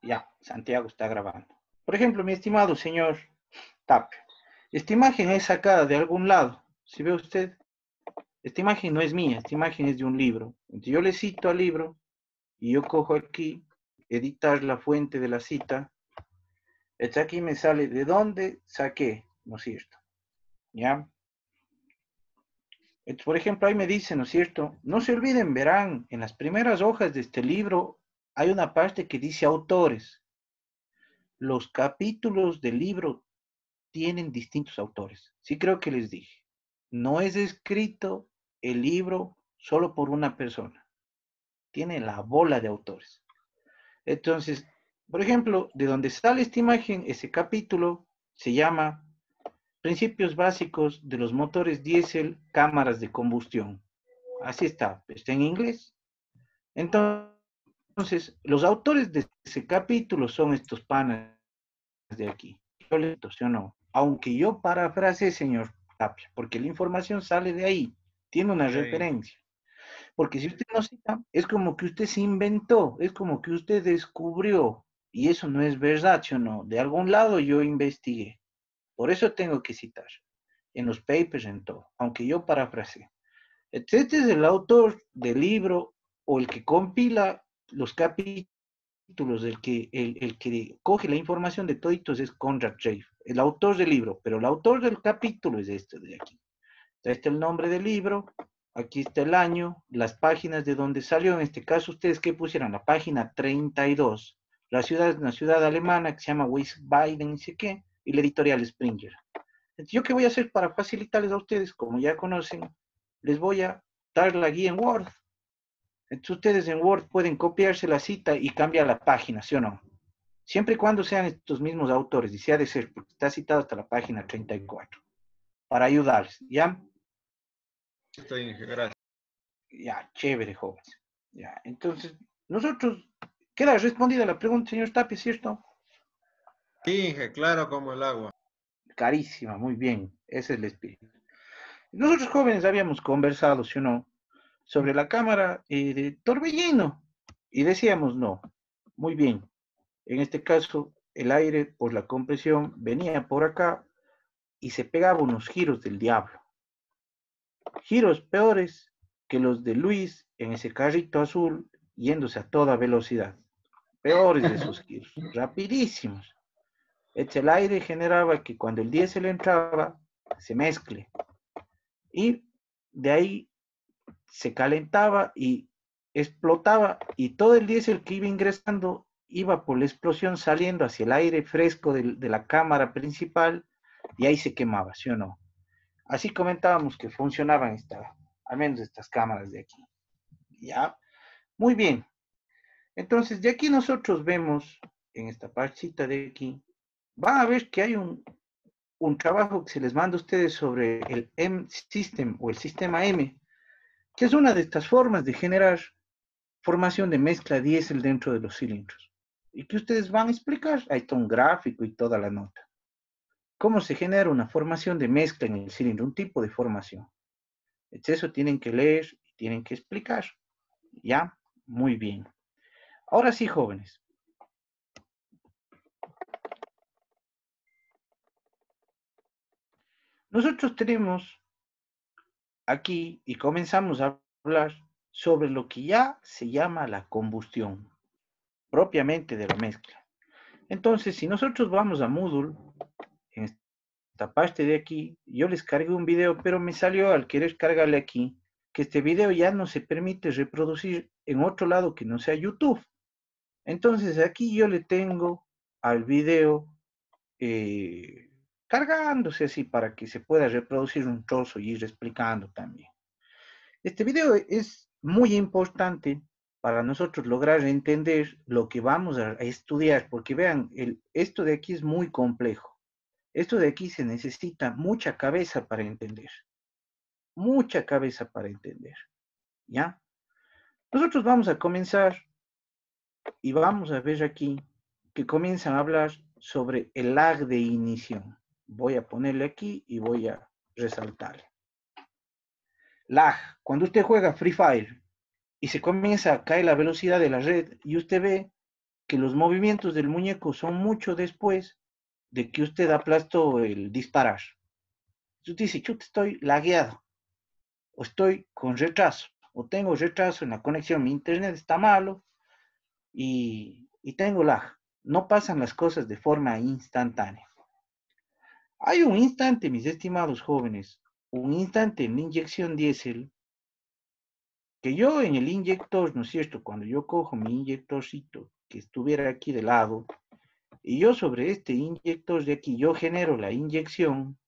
Ya, Santiago está grabando. Por ejemplo, mi estimado señor Tapia, esta imagen es sacada de algún lado. Si ve usted, esta imagen no es mía, esta imagen es de un libro. Entonces yo le cito al libro y yo cojo aquí, editar la fuente de la cita. Este aquí me sale de dónde saqué, ¿no es cierto? ¿Ya? Entonces, por ejemplo, ahí me dice, ¿no es cierto? No se olviden, verán, en las primeras hojas de este libro hay una parte que dice autores. Los capítulos del libro tienen distintos autores. Sí creo que les dije. No es escrito el libro solo por una persona. Tiene la bola de autores. Entonces, por ejemplo, de donde sale esta imagen, ese capítulo se llama Principios básicos de los motores diésel, cámaras de combustión. Así está en inglés. Entonces, los autores de ese capítulo son estos panas de aquí. Yo le ¿sí o no? Aunque yo parafrase, señor Tapia, porque la información sale de ahí, tiene una De ahí. referencia. Porque si usted no cita, es como que usted se inventó, es como que usted descubrió, y eso no es verdad, ¿sí o no? De algún lado yo investigué. Por eso tengo que citar, en los papers, en todo, aunque yo parafrase. Este es el autor del libro o el que compila los capítulos, el que coge la información de toditos es Conrad Reif, el autor del libro, pero el autor del capítulo es este de aquí. Está el nombre del libro, aquí está el año, las páginas de donde salió, en este caso ustedes que pusieron la página 32, la ciudad es una ciudad alemana que se llama Wiesbaden, no sé qué, y la editorial Springer. Entonces, ¿yo qué voy a hacer para facilitarles a ustedes? Como ya conocen, les voy a dar la guía en Word. Entonces ustedes en Word pueden copiarse la cita y cambiar la página, ¿sí o no? Siempre y cuando sean estos mismos autores, y sea de ser, porque está citado hasta la página 34, para ayudarles, ¿ya? Listo, Inge, gracias. Ya, chévere, jóvenes. Ya, entonces, nosotros, queda respondida la pregunta, señor Tapia, ¿cierto? Sí, Inge, claro como el agua. Carísima, muy bien, ese es el espíritu. Nosotros jóvenes habíamos conversado, ¿sí o no?, sobre la cámara de Torbellino, y decíamos no, muy bien. En este caso, el aire por la compresión venía por acá y se pegaba unos giros del diablo. Giros peores que los de Luis en ese carrito azul yéndose a toda velocidad. Peores de esos giros, rapidísimos. El aire generaba que cuando el diésel entraba, se mezcle. Y de ahí se calentaba y explotaba y todo el diésel que iba ingresando iba por la explosión saliendo hacia el aire fresco de la cámara principal y ahí se quemaba, ¿sí o no? Así comentábamos que funcionaban al menos estas cámaras de aquí. Ya, muy bien. Entonces, de aquí nosotros vemos en esta partecita de aquí, van a ver que hay un trabajo que se les manda a ustedes sobre el M-System o el sistema M, que es una de estas formas de generar formación de mezcla diésel dentro de los cilindros. Y que ustedes van a explicar, ahí está un gráfico y toda la nota. ¿Cómo se genera una formación de mezcla en el cilindro? Un tipo de formación. Eso tienen que leer y tienen que explicar. ¿Ya? Muy bien. Ahora sí, jóvenes. Nosotros tenemos aquí y comenzamos a hablar sobre lo que ya se llama la combustión, propiamente de la mezcla. Entonces, si nosotros vamos a Moodle, en esta parte de aquí, yo les cargué un video, pero me salió al querer cargarle aquí, que este video ya no se permite reproducir en otro lado que no sea YouTube. Entonces, aquí yo le tengo al video eh, cargándose así para que se pueda reproducir un trozo y ir explicando también. Este video es muy importante para nosotros lograr entender lo que vamos a estudiar, porque vean, esto de aquí es muy complejo. Esto de aquí se necesita mucha cabeza para entender, mucha cabeza para entender, ¿ya? Nosotros vamos a comenzar y vamos a ver aquí que comienzan a hablar sobre el lag de ignición. Voy a ponerle aquí y voy a resaltarle. Lag, cuando usted juega Free Fire y se comienza a caer la velocidad de la red y usted ve que los movimientos del muñeco son mucho después de que usted aplastó el disparar. Usted dice, chuta, estoy lagueado, o estoy con retraso, o tengo retraso en la conexión, mi internet está malo y tengo lag. No pasan las cosas de forma instantánea. Hay un instante, mis estimados jóvenes, un instante en la inyección diésel, que yo en el inyector, ¿no es cierto? Cuando yo cojo mi inyectorcito que estuviera aquí de lado, y yo sobre este inyector de aquí, yo genero la inyección.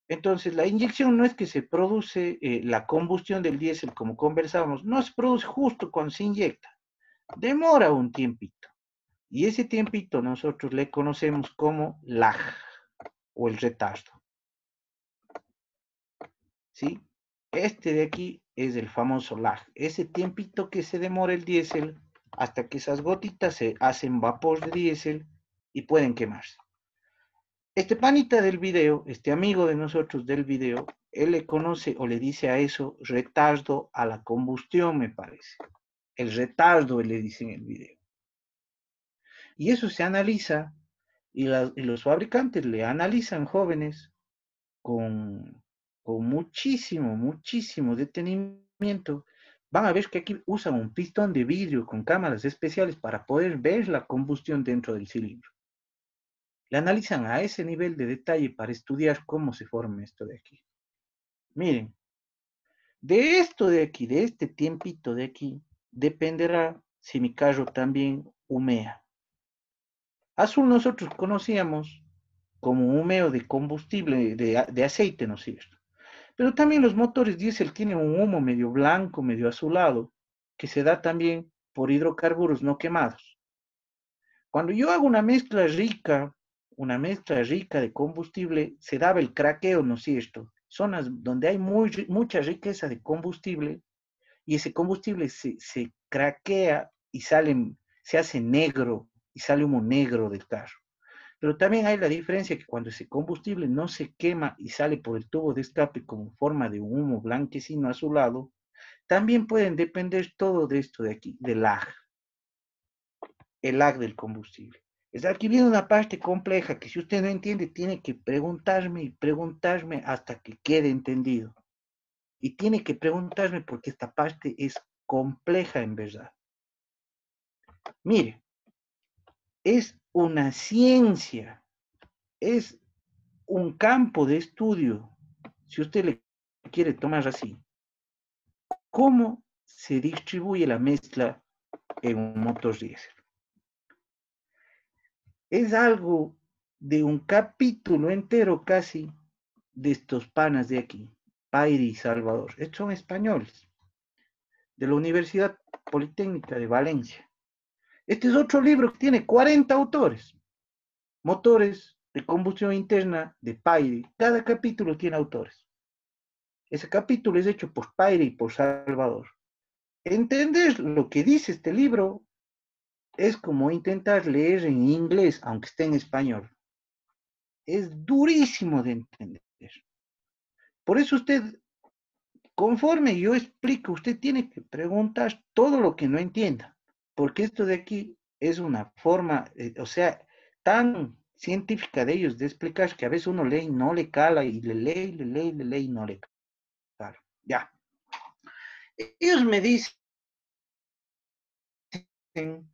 Entonces, la inyección no es que se produce la combustión del diésel, como conversábamos, no se produce justo cuando se inyecta. Demora un tiempito. Y ese tiempito nosotros le conocemos como lag o el retardo. ¿Sí? Este de aquí es el famoso lag. Ese tiempito que se demora el diésel hasta que esas gotitas se hacen vapor de diésel y pueden quemarse. Este panita del video, este amigo de nosotros del video, él le conoce o le dice a eso retardo a la combustión, me parece. El retardo le dice en el video. Y eso se analiza y los fabricantes le analizan, jóvenes, con muchísimo detenimiento. Van a ver que aquí usan un pistón de vidrio con cámaras especiales para poder ver la combustión dentro del cilindro. Le analizan a ese nivel de detalle para estudiar cómo se forma esto de aquí. Miren, de esto de aquí, de este tiempito de aquí, dependerá si mi carro también humea. Azul nosotros conocíamos como humeo de combustible, de aceite, ¿no es cierto? Pero también los motores diésel tienen un humo medio blanco, medio azulado, que se da también por hidrocarburos no quemados. Cuando yo hago una mezcla rica de combustible, se daba el craqueo, ¿no es cierto? Zonas donde hay mucha riqueza de combustible y ese combustible se craquea y se hace negro y sale humo negro del carro. Pero también hay la diferencia que cuando ese combustible no se quema y sale por el tubo de escape como forma de un humo blanquecino azulado, también pueden depender todo de esto de aquí, del lag, el lag del combustible. Es aquí viene una parte compleja que si usted no entiende tiene que preguntarme y preguntarme hasta que quede entendido. Y tiene que preguntarme porque esta parte es compleja en verdad. Mire, es una ciencia, es un campo de estudio, si usted le quiere tomar así, cómo se distribuye la mezcla en un motor diésel. Es algo de un capítulo entero casi de estos panas de aquí, Pairi y Salvador. Estos son españoles, de la Universidad Politécnica de Valencia. Este es otro libro que tiene 40 autores, motores de combustión interna de Pairi. Cada capítulo tiene autores. Ese capítulo es hecho por Pairi y por Salvador. Entender lo que dice este libro es como intentar leer en inglés, aunque esté en español. Es durísimo de entender. Por eso usted, conforme yo explico, usted tiene que preguntar todo lo que no entienda, porque esto de aquí es una forma, o sea, tan científica de ellos de explicar que a veces uno lee y no le cala, y le lee y no le cala. Ya. Ellos me dicen que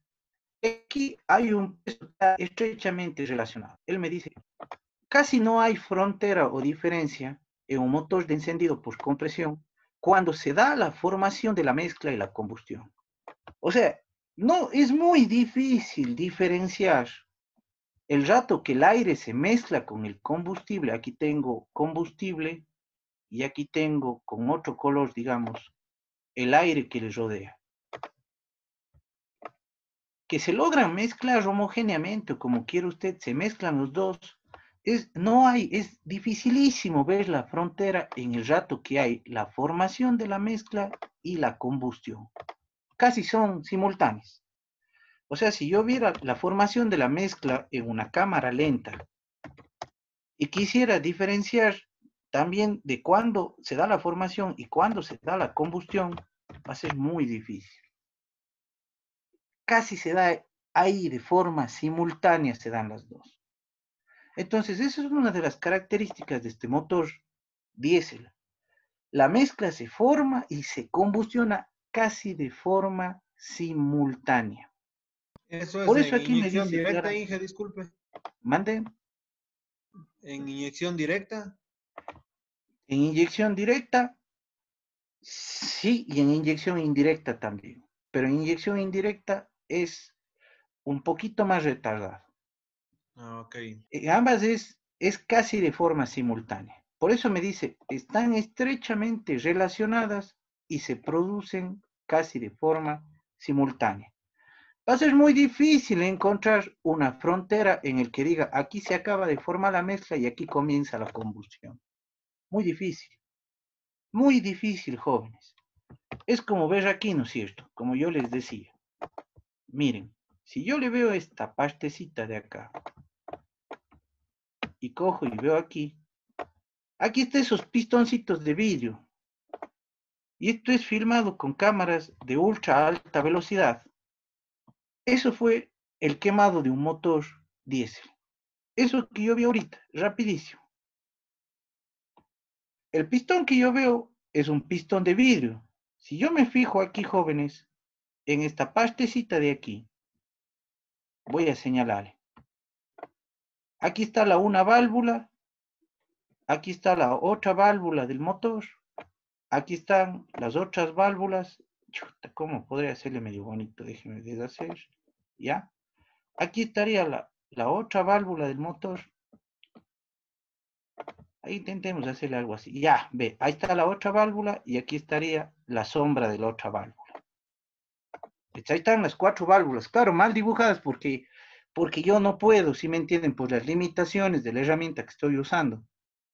aquí hay un peso estrechamente relacionado. Él me dice, casi no hay frontera o diferencia en un motor de encendido por compresión cuando se da la formación de la mezcla y la combustión. O sea, no, es muy difícil diferenciar el rato que el aire se mezcla con el combustible. Aquí tengo combustible y aquí tengo con otro color, digamos, el aire que les rodea. Que se logran mezclar homogéneamente, o como quiera usted, se mezclan los dos. Es dificilísimo ver la frontera en el rato que hay la formación de la mezcla y la combustión. Casi son simultáneas. O sea, si yo viera la formación de la mezcla en una cámara lenta y quisiera diferenciar también de cuándo se da la formación y cuándo se da la combustión, va a ser muy difícil. casi se da ahí de forma simultánea, se dan las dos. Entonces, esa es una de las características de este motor diésel. La mezcla se forma y se combustiona casi de forma simultánea. Eso es Por eso en aquí me inyección dice directa, clara, Inge, disculpe. mande, En inyección directa. en inyección directa, sí, y en inyección indirecta también. Pero en inyección indirecta es un poquito más retardado. Ah, ok. Ambas es casi de forma simultánea. Por eso me dice, están estrechamente relacionadas y se producen casi de forma simultánea. Va a ser muy difícil encontrar una frontera en el que diga, aquí se acaba de formar la mezcla y aquí comienza la combustión. Muy difícil, jóvenes. Es como ver aquí, ¿no es cierto? Como yo les decía. Miren, si yo le veo esta partecita de acá y cojo y veo aquí están esos pistoncitos de vidrio. Y esto es filmado con cámaras de ultra alta velocidad. Eso fue el quemado de un motor diésel. Eso que yo vi ahorita, rapidísimo. El pistón que yo veo es un pistón de vidrio. Si yo me fijo aquí, jóvenes, en esta partecita de aquí, voy a señalar. Aquí está la una válvula, aquí está la otra válvula del motor, aquí están las otras válvulas. Chuta, ¿cómo podría hacerle medio bonito? Déjenme deshacer. ¿Ya? Aquí estaría la otra válvula del motor. Ahí intentemos hacerle algo así. Ya, ve, ahí está la otra válvula y aquí estaría la sombra de la otra válvula. Ahí están las cuatro válvulas. Claro, mal dibujadas porque yo no puedo, si me entienden, por las limitaciones de la herramienta que estoy usando.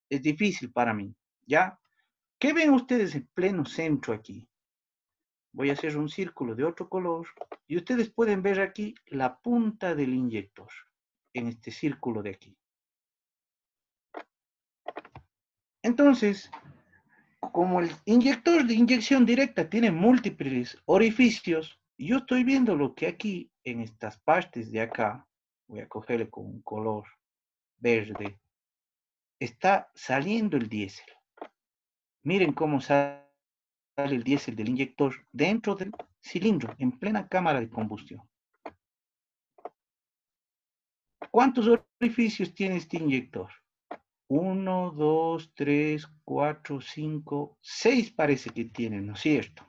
Es difícil para mí, ¿ya? ¿Qué ven ustedes en pleno centro aquí? Voy a hacer un círculo de otro color y ustedes pueden ver aquí la punta del inyector en este círculo de aquí. Entonces, como el inyector de inyección directa tiene múltiples orificios, yo estoy viendo lo que aquí en estas partes de acá, voy a cogerle con un color verde, está saliendo el diésel. Miren cómo sale el diésel del inyector dentro del cilindro, en plena cámara de combustión. ¿Cuántos orificios tiene este inyector? 1, 2, 3, 4, 5, 6 parece que tiene, ¿no es cierto?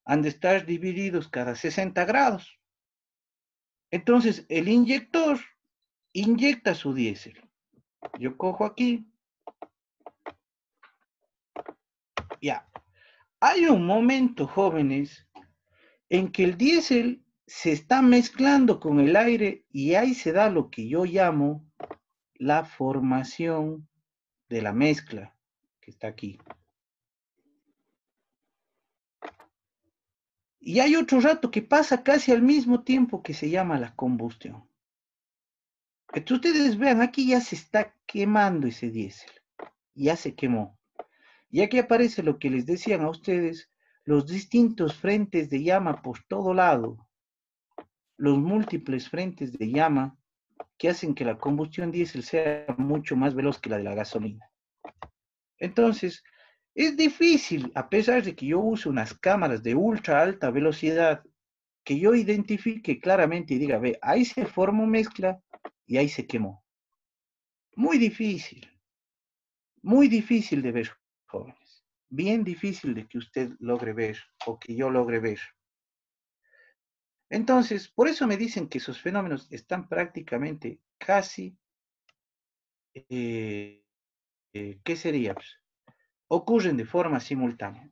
Han de estar divididos cada 60 grados. Entonces, el inyector inyecta su diésel. Yo cojo aquí. Ya. Hay un momento, jóvenes, en que el diésel se está mezclando con el aire y ahí se da lo que yo llamo la formación de la mezcla, que está aquí. Y hay otro rato que pasa casi al mismo tiempo que se llama la combustión. Entonces ustedes vean, aquí ya se está quemando ese diésel. Ya se quemó. Y aquí aparece lo que les decían a ustedes, los distintos frentes de llama por todo lado, los múltiples frentes de llama que hacen que la combustión diésel sea mucho más veloz que la de la gasolina. Entonces, es difícil, a pesar de que yo use unas cámaras de ultra alta velocidad, que yo identifique claramente y diga, ve, ahí se formó mezcla y ahí se quemó. Muy difícil de ver, jóvenes. Bien difícil de que usted logre ver o que yo logre ver. Entonces, por eso me dicen que esos fenómenos están prácticamente casi, ¿qué sería? Pues, ocurren de forma simultánea.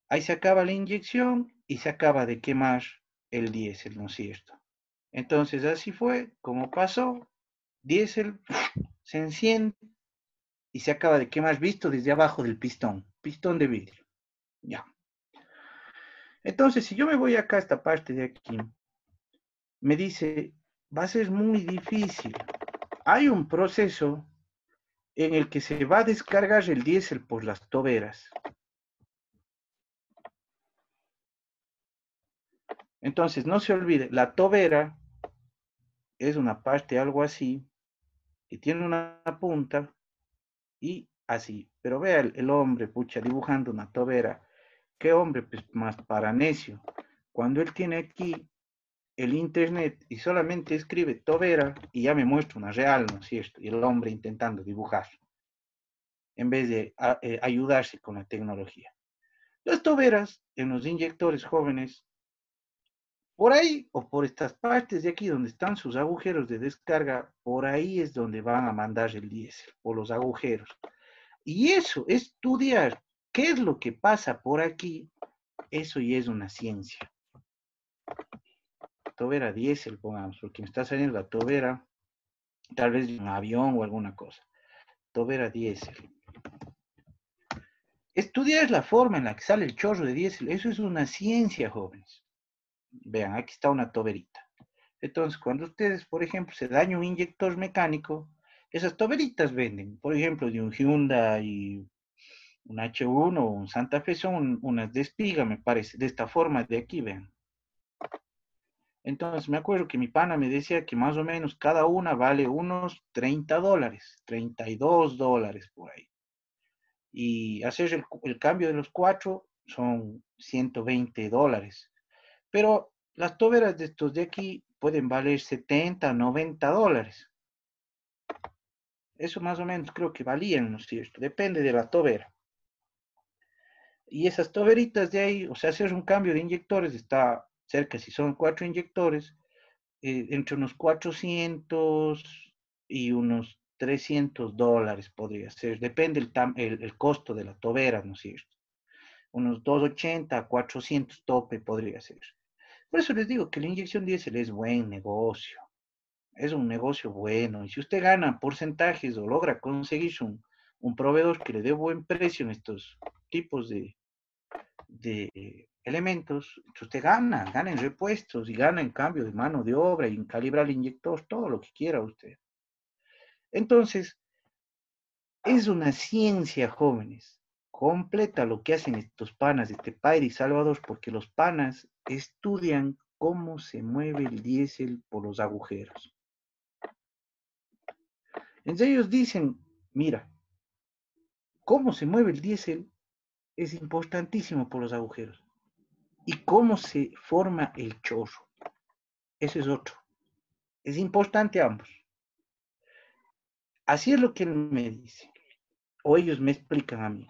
Ahí se acaba la inyección y se acaba de quemar el diésel, ¿no es cierto? Entonces, así fue como pasó. Diésel se enciende y se acaba de quemar, visto desde abajo del pistón de vidrio. Ya. Entonces, si yo me voy acá a esta parte de aquí, me dice, va a ser muy difícil. Hay un proceso en el que se va a descargar el diésel por las toberas. Entonces, no se olvide, la tobera es una parte algo así, que tiene una punta y así. Pero vea el hombre, pucha, dibujando una tobera. ¿Qué hombre pues, más para necio? Cuando él tiene aquí el internet y solamente escribe tobera y ya me muestra una real, ¿no es cierto? Y el hombre intentando dibujar en vez de ayudarse con la tecnología. Las toberas en los inyectores jóvenes, por ahí o por estas partes de aquí donde están sus agujeros de descarga, por ahí es donde van a mandar el diésel, por los agujeros. Y eso, estudiar qué es lo que pasa por aquí, eso ya es una ciencia. Tobera diésel, pongamos, porque me está saliendo la tobera, tal vez de un avión o alguna cosa. Tobera diésel. Estudiar la forma en la que sale el chorro de diésel, eso es una ciencia, jóvenes. Vean, aquí está una toberita. Entonces, cuando ustedes, por ejemplo, se daña un inyector mecánico, esas toberitas venden, por ejemplo, de un Hyundai, un H1 o un Santa Fe, son unas de espiga, me parece, de esta forma de aquí, vean. Entonces, me acuerdo que mi pana me decía que más o menos cada una vale unos $30, $32 por ahí. Y hacer el cambio de los cuatro son $120. Pero las toberas de estos de aquí pueden valer 70, $90. Eso más o menos creo que valían, ¿no es cierto? Depende de la tobera. Y esas toberitas de ahí, o sea, hacer un cambio de inyectores está cerca, si son 4 inyectores, entre unos 400 y unos $300 podría ser. Depende el costo de la tobera, ¿no es cierto? Unos 280 a 400 tope podría ser. Por eso les digo que la inyección diésel es buen negocio. Es un negocio bueno. Y si usted gana porcentajes o logra conseguir un proveedor que le dé buen precio en estos tipos de elementos, usted gana en repuestos y gana en cambio de mano de obra y en calibrar el inyector, todo lo que quiera usted. Entonces, es una ciencia, jóvenes. Completa lo que hacen estos panas de Tepay y Salvador, porque los panas estudian cómo se mueve el diésel por los agujeros. Entonces ellos dicen, mira, cómo se mueve el diésel es importantísimo por los agujeros. Y cómo se forma el chorro. Eso es otro. Es importante ambos. Así es lo que él me dice. O ellos me explican a mí.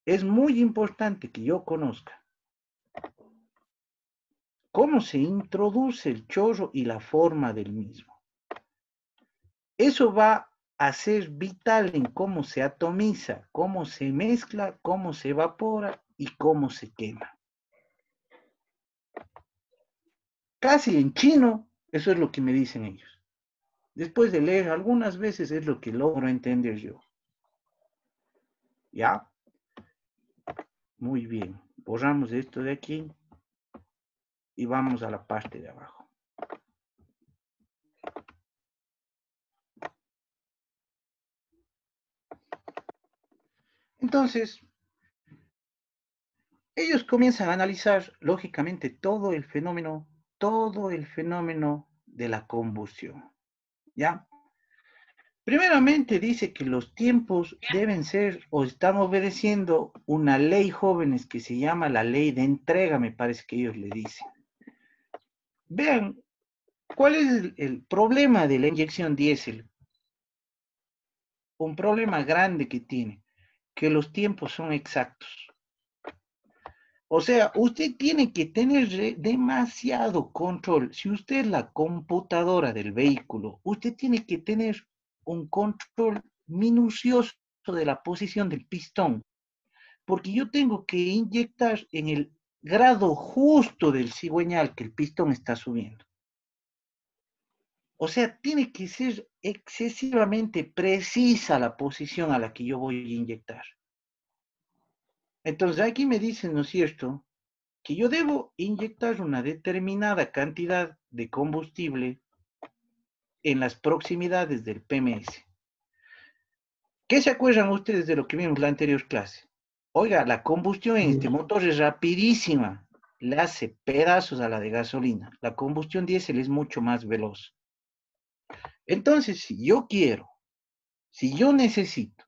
Es muy importante que yo conozca cómo se introduce el chorro y la forma del mismo. Eso va a ser vital en cómo se atomiza, cómo se mezcla, cómo se evapora y cómo se quema. Casi en chino, eso es lo que me dicen ellos. Después de leer algunas veces es lo que logro entender yo. ¿Ya? Muy bien. Borramos esto de aquí y vamos a la parte de abajo. Entonces, ellos comienzan a analizar lógicamente todo el fenómeno de la combustión. ¿Ya? Primeramente dice que los tiempos deben ser o están obedeciendo una ley, jóvenes, que se llama la ley de entrega, me parece que ellos le dicen. Vean, ¿cuál es el problema de la inyección diésel? Un problema grande que tiene, que los tiempos son exactos. O sea, usted tiene que tener demasiado control. Si usted es la computadora del vehículo, usted tiene que tener un control minucioso de la posición del pistón, porque yo tengo que inyectar en el grado justo del cigüeñal que el pistón está subiendo. O sea, tiene que ser excesivamente precisa la posición a la que yo voy a inyectar. Entonces aquí me dicen, ¿no es cierto?, que yo debo inyectar una determinada cantidad de combustible en las proximidades del PMS. ¿Qué se acuerdan ustedes de lo que vimos en la anterior clase? Oiga, la combustión en este motor es rapidísima. le hace pedazos a la de gasolina. La combustión diésel es mucho más veloz. Entonces, si yo necesito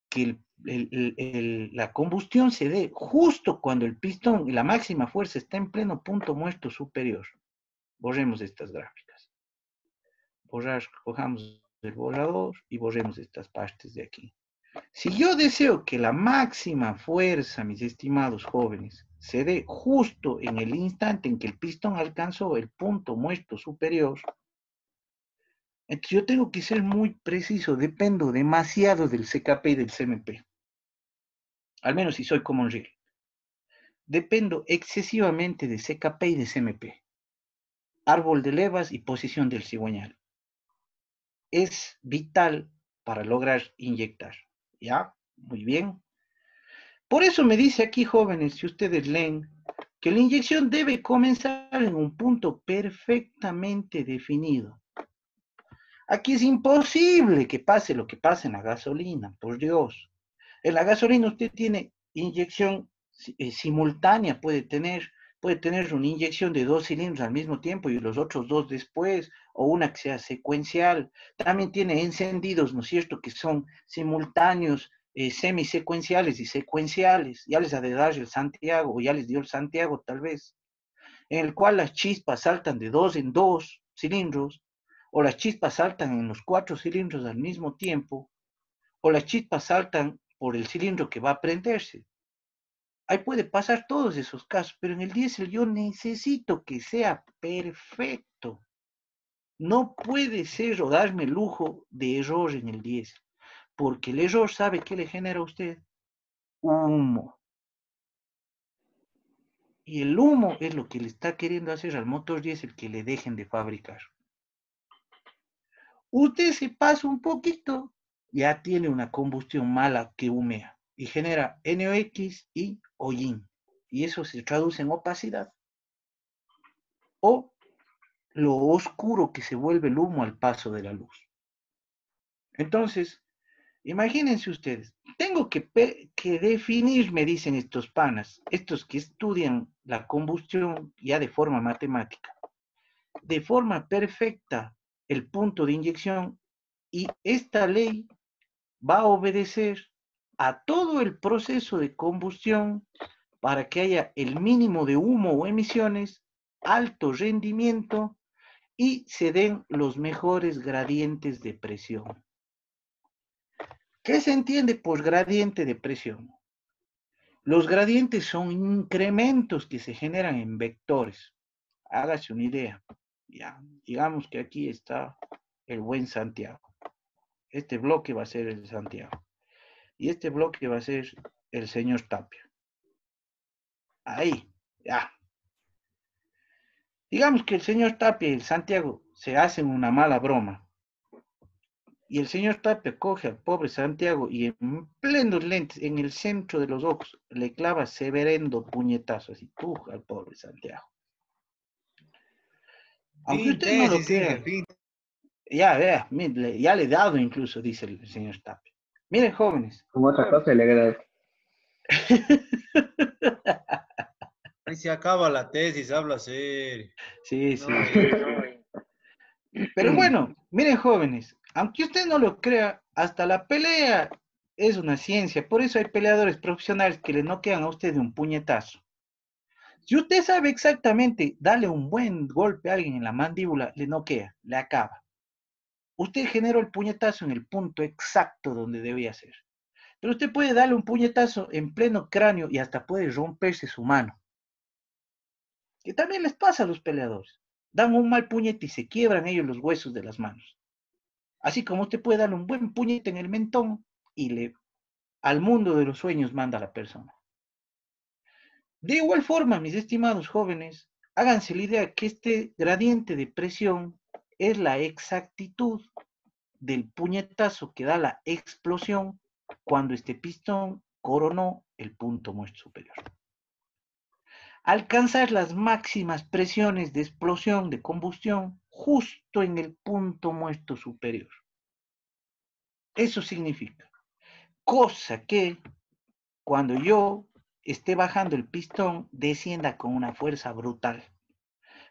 que la combustión se dé justo cuando el pistón y la máxima fuerza está en pleno punto muerto superior. Borremos estas gráficas. Cojamos el borrador y borremos estas partes de aquí. Si yo deseo que la máxima fuerza, mis estimados jóvenes, se dé justo en el instante en que el pistón alcanzó el punto muerto superior, entonces yo tengo que ser muy preciso, dependo demasiado del CKP y del CMP. Al menos si soy common rail. Dependo excesivamente de CKP y de CMP. Árbol de levas y posición del cigüeñal. Es vital para lograr inyectar. ¿Ya? Muy bien. Por eso me dice aquí, jóvenes, si ustedes leen, que la inyección debe comenzar en un punto perfectamente definido. Aquí es imposible que pase lo que pasa en la gasolina, por Dios. En la gasolina usted tiene inyección simultánea, puede tener una inyección de 2 cilindros al mismo tiempo y los otros 2 después, o una que sea secuencial. También tiene encendidos, ¿no es cierto?, que son simultáneos, semisecuenciales y secuenciales. Ya les ha de dar el Santiago, o ya les dio el Santiago tal vez, en el cual las chispas saltan de 2 en 2 cilindros, o las chispas saltan en los 4 cilindros al mismo tiempo, o las chispas saltan por el cilindro que va a prenderse. Ahí puede pasar todos esos casos, pero en el diésel yo necesito que sea perfecto. No puede ser o darme el lujo de error en el diésel, porque el error, ¿sabe qué le genera a usted? Humo. Y el humo es lo que le está queriendo hacer al motor diésel que le dejen de fabricar. Usted se pasa un poquito, ya tiene una combustión mala que humea y genera NOx y hollín. Y eso se traduce en opacidad. O lo oscuro que se vuelve el humo al paso de la luz. Entonces, imagínense ustedes, tengo que definir, me dicen estos panas, estos que estudian la combustión ya de forma matemática, de forma perfecta el punto de inyección, y esta ley va a obedecer a todo el proceso de combustión para que haya el mínimo de humo o emisiones, alto rendimiento y se den los mejores gradientes de presión. ¿Qué se entiende por gradiente de presión? Los gradientes son incrementos que se generan en vectores. Hágase una idea. Ya, digamos que aquí está el buen Santiago. Este bloque va a ser el Santiago. Y este bloque va a ser el señor Tapia. Ahí, ya. Digamos que el señor Tapia y el Santiago se hacen una mala broma. Y el señor Tapia coge al pobre Santiago y en plenos lentes, en el centro de los ojos, le clava severendo puñetazo, así, al pobre Santiago. Aunque usted no lo crea, ya vea, ya le he dado incluso, dice el señor Tapia. Miren, jóvenes. Como otra cosa le agrada. Ahí se acaba la tesis, habla serio. Sí, No, sí. Pero bueno, miren, jóvenes, aunque usted no lo crea, hasta la pelea es una ciencia. Por eso hay peleadores profesionales que le noquean a usted de un puñetazo. Si usted sabe exactamente darle un buen golpe a alguien en la mandíbula, le noquea, le acaba. Usted generó el puñetazo en el punto exacto donde debía ser. Pero usted puede darle un puñetazo en pleno cráneo y hasta puede romperse su mano. Que también les pasa a los peleadores. Dan un mal puñete y se quiebran ellos los huesos de las manos. Así como usted puede darle un buen puñete en el mentón y al mundo de los sueños manda a la persona. De igual forma, mis estimados jóvenes, háganse la idea que este gradiente de presión es la exactitud del puñetazo que da la explosión cuando este pistón coronó el punto muerto superior. Alcanzar las máximas presiones de explosión, de combustión, justo en el punto muerto superior. Eso significa, cosa que cuando yo esté bajando el pistón, descienda con una fuerza brutal.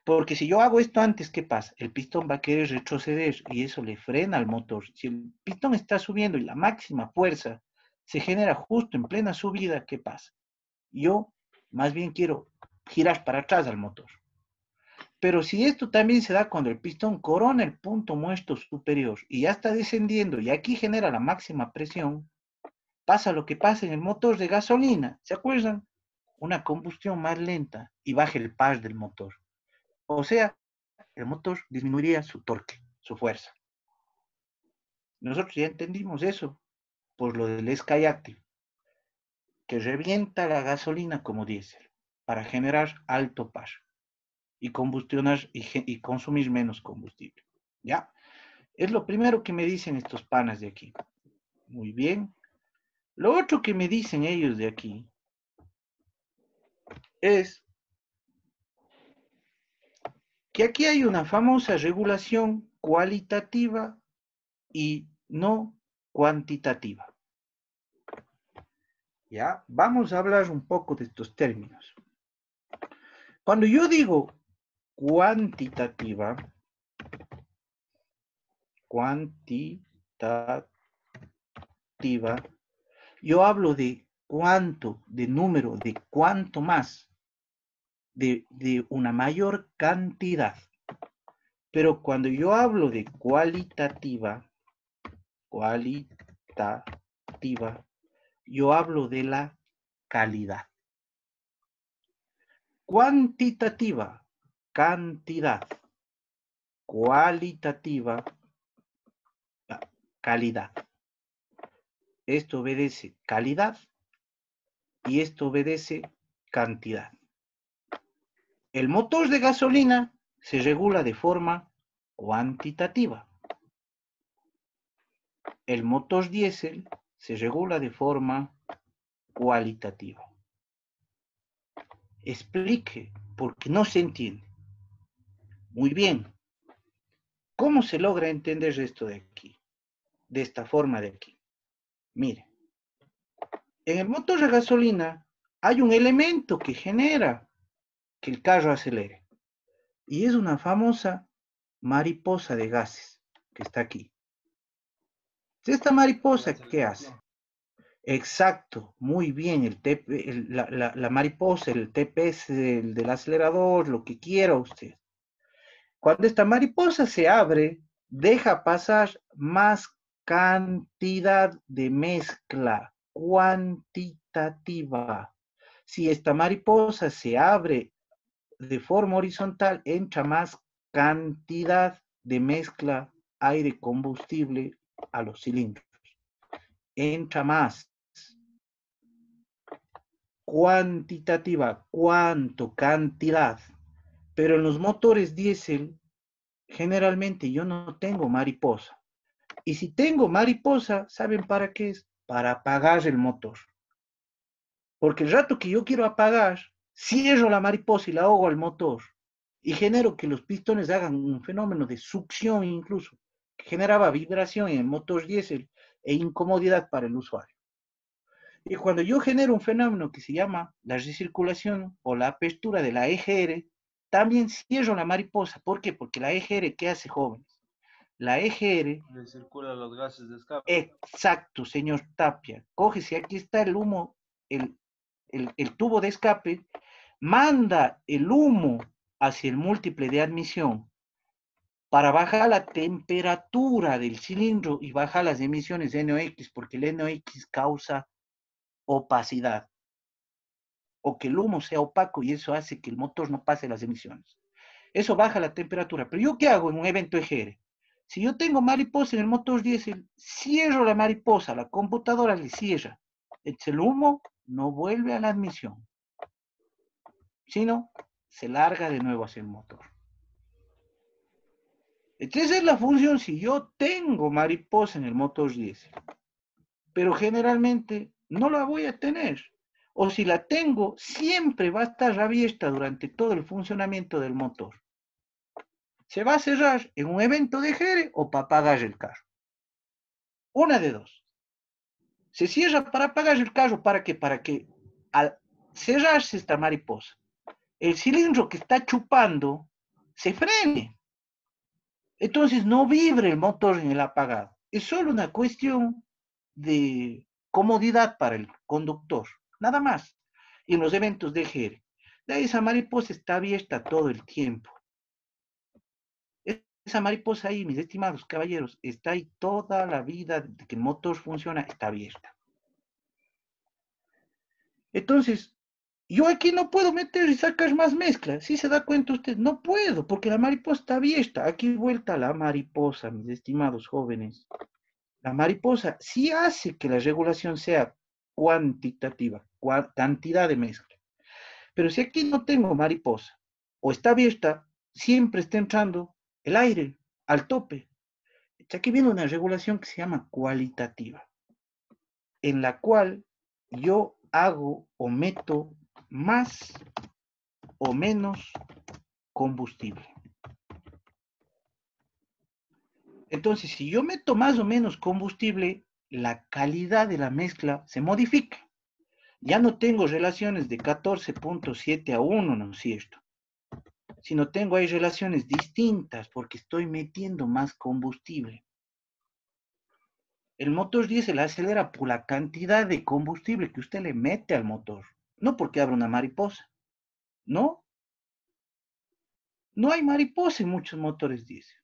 Porque si yo hago esto antes, ¿qué pasa? El pistón va a querer retroceder y eso le frena al motor. Si el pistón está subiendo y la máxima fuerza se genera justo en plena subida, ¿qué pasa? Yo más bien quiero girar para atrás al motor. Pero si esto también se da cuando el pistón corona el punto muerto superior y ya está descendiendo y aquí genera la máxima presión, pasa lo que pasa en el motor de gasolina. ¿Se acuerdan? Una combustión más lenta y baja el par del motor. O sea, el motor disminuiría su torque, su fuerza. Nosotros ya entendimos eso por lo del Skyactiv, que revienta la gasolina como diésel para generar alto par y combustionar y consumir menos combustible. ¿Ya? Es lo primero que me dicen estos panas de aquí. Muy bien. Lo otro que me dicen ellos de aquí es que aquí hay una famosa regulación cualitativa y no cuantitativa. ¿Ya? Vamos a hablar un poco de estos términos. Cuando yo digo cuantitativa, yo hablo de cuánto, de número, de cuánto más, de una mayor cantidad. Pero cuando yo hablo de cualitativa, yo hablo de la calidad. Cuantitativa, cantidad. Cualitativa, calidad. Esto obedece calidad y esto obedece cantidad. El motor de gasolina se regula de forma cuantitativa. El motor diésel se regula de forma cualitativa. Explique, porque no se entiende. Muy bien. ¿Cómo se logra entender esto de aquí? De esta forma de aquí. Mire, en el motor de gasolina hay un elemento que genera que el carro acelere. Y es una famosa mariposa de gases que está aquí. Esta mariposa, ¿qué hace? Exacto, muy bien, la mariposa, el TPS del acelerador, lo que quiera usted. Cuando esta mariposa se abre, deja pasar más cantidad de mezcla cuantitativa. Si esta mariposa se abre de forma horizontal, entra más cantidad de mezcla aire-combustible a los cilindros. Entra más. Cuantitativa, cuánto, cantidad. Pero en los motores diésel, generalmente yo no tengo mariposa. Y si tengo mariposa, ¿saben para qué es? Para apagar el motor. Porque el rato que yo quiero apagar, cierro la mariposa y la ahogo al motor. Y genero que los pistones hagan un fenómeno de succión incluso, que generaba vibración en el motor diésel e incomodidad para el usuario. Y cuando yo genero un fenómeno que se llama la recirculación o la apertura de la EGR, también cierro la mariposa. ¿Por qué? Porque la EGR, ¿qué hace, jóvenes? La EGR... Le circulan los gases de escape. Exacto, señor Tapia. Cógese, aquí está el humo, el tubo de escape, manda el humo hacia el múltiple de admisión para bajar la temperatura del cilindro y bajar las emisiones de NOx, porque el NOx causa opacidad, o que el humo sea opaco y eso hace que el motor no pase las emisiones. Eso baja la temperatura. Pero ¿yo qué hago en un evento EGR? Si yo tengo mariposa en el motor diésel, cierro la mariposa, la computadora le cierra. El humo no vuelve a la admisión, sino se larga de nuevo hacia el motor. Entonces es la función si yo tengo mariposa en el motor diésel, pero generalmente no la voy a tener. O si la tengo, siempre va a estar abierta durante todo el funcionamiento del motor. Se va a cerrar en un evento de EGR o para apagar el carro. Una de dos. Se cierra para apagar el carro, ¿para qué? Para que al cerrarse esta mariposa. El cilindro que está chupando se frene. Entonces no vibre el motor en el apagado. Es solo una cuestión de comodidad para el conductor, nada más. Y en los eventos de GR. De ahí esa mariposa está abierta todo el tiempo. Esa mariposa ahí, mis estimados caballeros, está ahí toda la vida de que el motor funciona, está abierta. Entonces, yo aquí no puedo meter y sacar más mezcla. Si se da cuenta usted, no puedo, porque la mariposa está abierta. Aquí vuelta la mariposa, mis estimados jóvenes. La mariposa sí hace que la regulación sea cuantitativa, cantidad de mezcla. Pero si aquí no tengo mariposa, o está abierta, siempre está entrando el aire al tope. Aquí viene una regulación que se llama cualitativa, en la cual yo hago o meto más o menos combustible. Entonces, si yo meto más o menos combustible, la calidad de la mezcla se modifica. Ya no tengo relaciones de 14.7 a 1, ¿no es cierto? Sino tengo ahí relaciones distintas porque estoy metiendo más combustible. El motor diésel acelera por la cantidad de combustible que usted le mete al motor, no porque abra una mariposa. No, no hay mariposa en muchos motores diésel.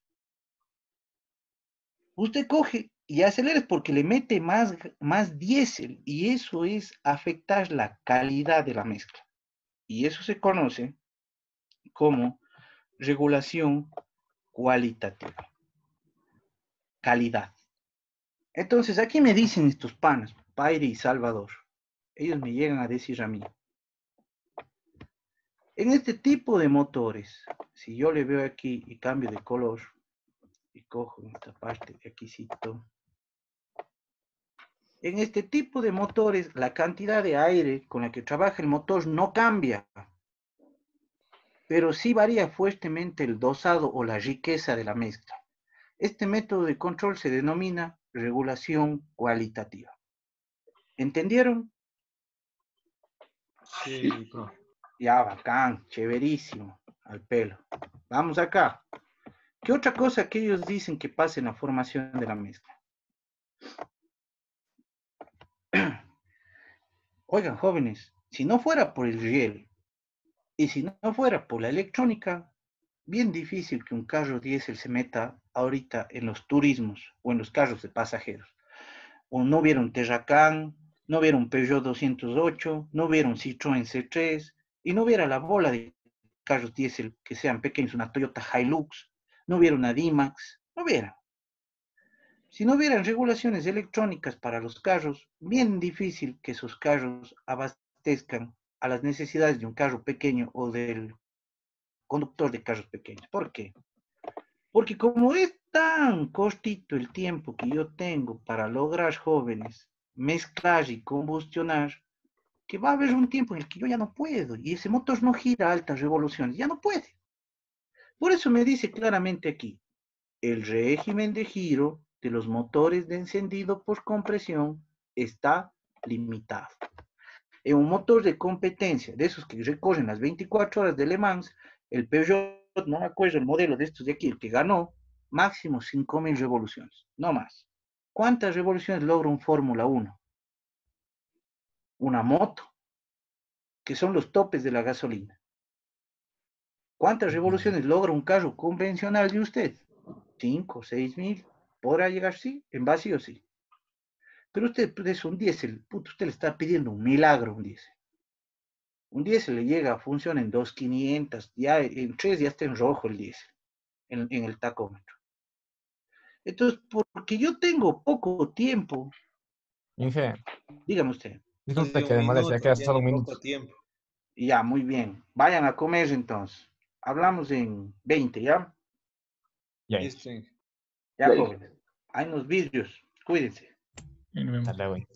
Usted coge y acelera porque le mete más diésel y eso es afectar la calidad de la mezcla. Y eso se conoce como regulación cualitativa. Calidad. Entonces, aquí me dicen estos panas, Paire y Salvador. Ellos me llegan a decir a mí. En este tipo de motores, si yo le veo aquí y cambio de color, y cojo esta parte de aquí, en este tipo de motores, la cantidad de aire con la que trabaja el motor no cambia, pero sí varía fuertemente el dosado o la riqueza de la mezcla. Este método de control se denomina regulación cualitativa. ¿Entendieron? Sí, profe. Ya, bacán, chéverísimo, al pelo. Vamos acá. ¿Qué otra cosa que ellos dicen que pasa en la formación de la mezcla? Oigan, jóvenes, si no fuera por el riel y si no fuera por la electrónica, bien difícil que un carro diésel se meta ahorita en los turismos o en los carros de pasajeros. O no hubiera un Terracán, no hubiera un Peugeot 208, no hubiera un Citroën C3 y no hubiera la bola de carros diésel que sean pequeños, una Toyota Hilux, no hubiera una D-Max, no hubiera. Si no hubieran regulaciones electrónicas para los carros, bien difícil que esos carros abastezcan a las necesidades de un carro pequeño o del conductor de carros pequeños. ¿Por qué? Porque como es tan cortito el tiempo que yo tengo para lograr, jóvenes, mezclar y combustionar, que va a haber un tiempo en el que yo ya no puedo y ese motor no gira a altas revoluciones, ya no puede. Por eso me dice claramente aquí, el régimen de giro de los motores de encendido por compresión está limitado. En un motor de competencia, de esos que recorren las 24 horas de Le Mans, el Peugeot, no me acuerdo el modelo de estos de aquí, el que ganó, máximo 5.000 revoluciones, no más. ¿Cuántas revoluciones logra un Fórmula 1? Una moto, que son los topes de la gasolina. ¿Cuántas revoluciones logra un carro convencional de usted? 5, 6.000. ¿Podrá llegar? Sí, en vacío sí. Pero usted es un diésel, puto, usted le está pidiendo un milagro a un diésel. Un diésel le llega, funciona en 2.500, ya en 3 ya está en rojo el diésel, en el tacómetro. Entonces, porque yo tengo poco tiempo, Inge, dígame usted, disculpe Casi que un me moleste, ya minuto, queda solo tiene un minuto. poco tiempo. ya, muy bien, vayan a comer entonces. Hablamos en 20, ¿ya? Ya, Listo, Inge. Ya, jóvenes. Hay unos vidrios, cuídense. Ahí nos vemos. hasta luego.